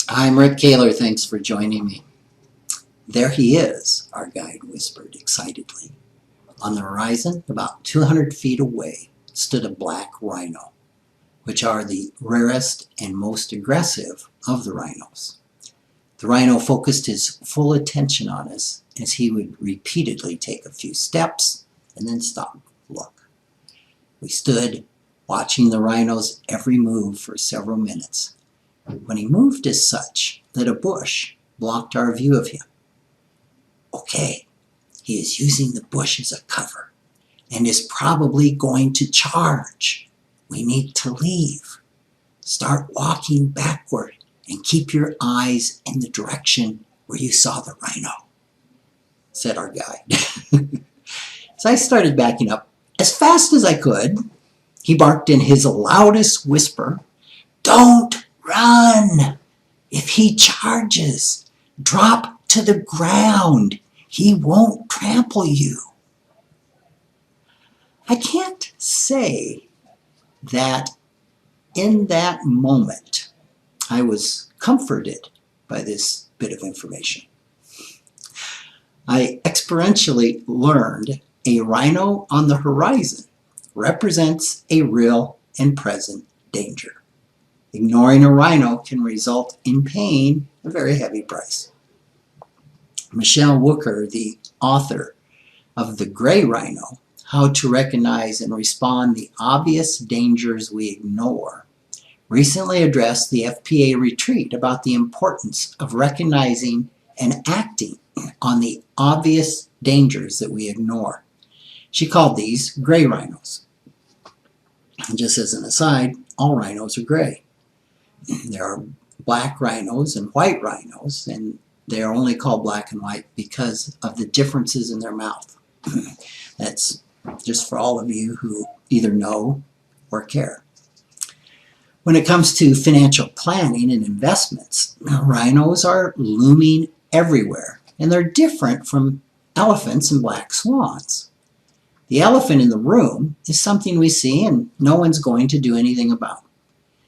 I'm Rick Kaler. Thanks for joining me. There he is, our guide whispered excitedly. On the horizon, about 200 feet away, stood a black rhino, which are the rarest and most aggressive of the rhinos. The rhino focused his full attention on us as he would repeatedly take a few steps and then stop. Look. We stood watching the rhino's every move for several minutes, when he moved as such that a bush blocked our view of him. Okay, he is using the bush as a cover and is probably going to charge. We need to leave. Start walking backward and keep your eyes in the direction where you saw the rhino, said our guide. So I started backing up as fast as I could. He barked in his loudest whisper, "Don't run! If he charges, drop to the ground. He won't trample you." I can't say that in that moment I was comforted by this bit of information. I experientially learned a rhino on the horizon represents a real and present danger. Ignoring a rhino can result in paying a very heavy price. Michelle Wooker, the author of The Gray Rhino, How to Recognize and Respond the Obvious Dangers We Ignore, recently addressed the FPA retreat about the importance of recognizing and acting on the obvious dangers that we ignore. She called these gray rhinos. And just as an aside, all rhinos are gray. There are black rhinos and white rhinos, and they are only called black and white because of the differences in their mouth. That's just for all of you who either know or care. When it comes to financial planning and investments, rhinos are looming everywhere, and they're different from elephants and black swans. The elephant in the room is something we see and no one's going to do anything about.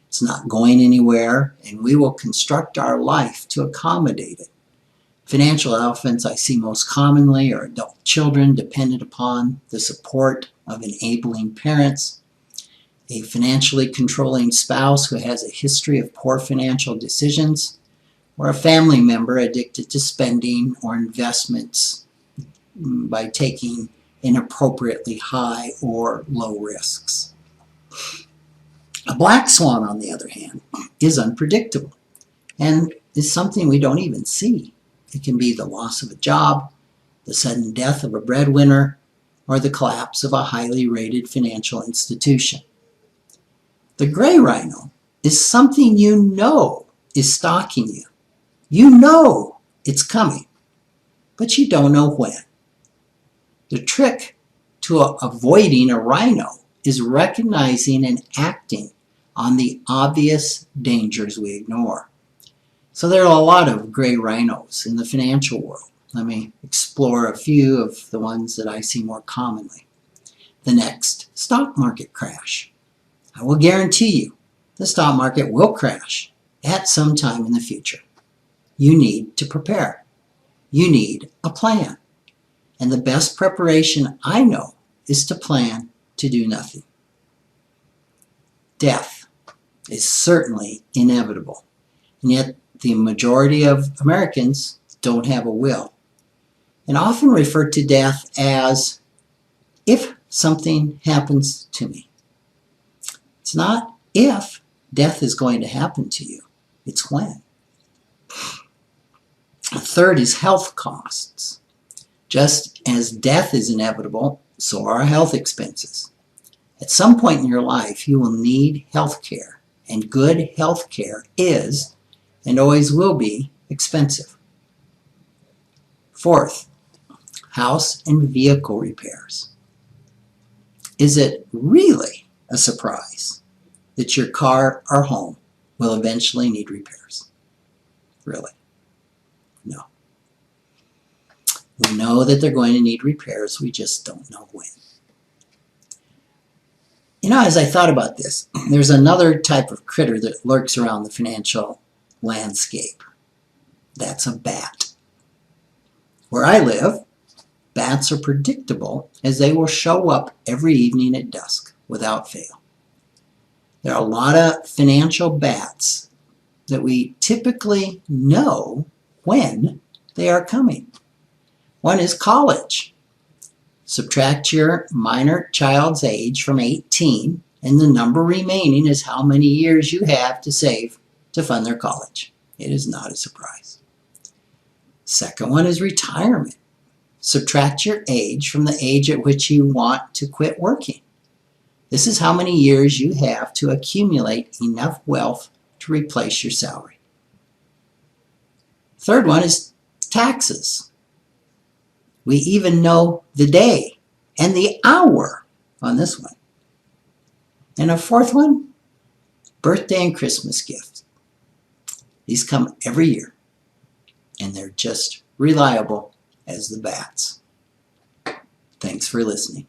It's not going anywhere, and we will construct our life to accommodate it. Financial elephants I see most commonly are adult children dependent upon the support of enabling parents, a financially controlling spouse who has a history of poor financial decisions, or a family member addicted to spending or investments by taking inappropriately high or low risks. A black swan, on the other hand, is unpredictable and is something we don't even see. It can be the loss of a job, the sudden death of a breadwinner, or the collapse of a highly rated financial institution. The gray rhino is something you know is stalking you. You know it's coming, but you don't know when. The trick to avoiding a rhino is recognizing and acting on the obvious dangers we ignore. So there are a lot of gray rhinos in the financial world. Let me explore a few of the ones that I see more commonly. The next stock market crash. I will guarantee you the stock market will crash at some time in the future. You need to prepare. You need a plan. And the best preparation I know is to plan to do nothing. Death is certainly inevitable, and yet the majority of Americans don't have a will, and often refer to death as if something happens to me. It's not if death is going to happen to you, it's when. A third is health costs. Just as death is inevitable, so are health expenses. At some point in your life, you will need health care, and good health care is, and always will be, expensive. Fourth, house and vehicle repairs. Is it really a surprise that your car or home will eventually need repairs? Really? No. We know that they're going to need repairs, we just don't know when. You know, as I thought about this, there's another type of critter that lurks around the financial landscape. That's a bat. Where I live, bats are predictable as they will show up every evening at dusk without fail. There are a lot of financial bats that we typically know when they are coming. One is college. Subtract your minor child's age from 18, and the number remaining is how many years you have to save to fund their college. It is not a surprise. Second one is retirement. Subtract your age from the age at which you want to quit working. This is how many years you have to accumulate enough wealth to replace your salary. Third one is taxes. We even know the day and the hour on this one. And a fourth one, birthday and Christmas gift. These come every year, and they're just reliable as the bats. Thanks for listening.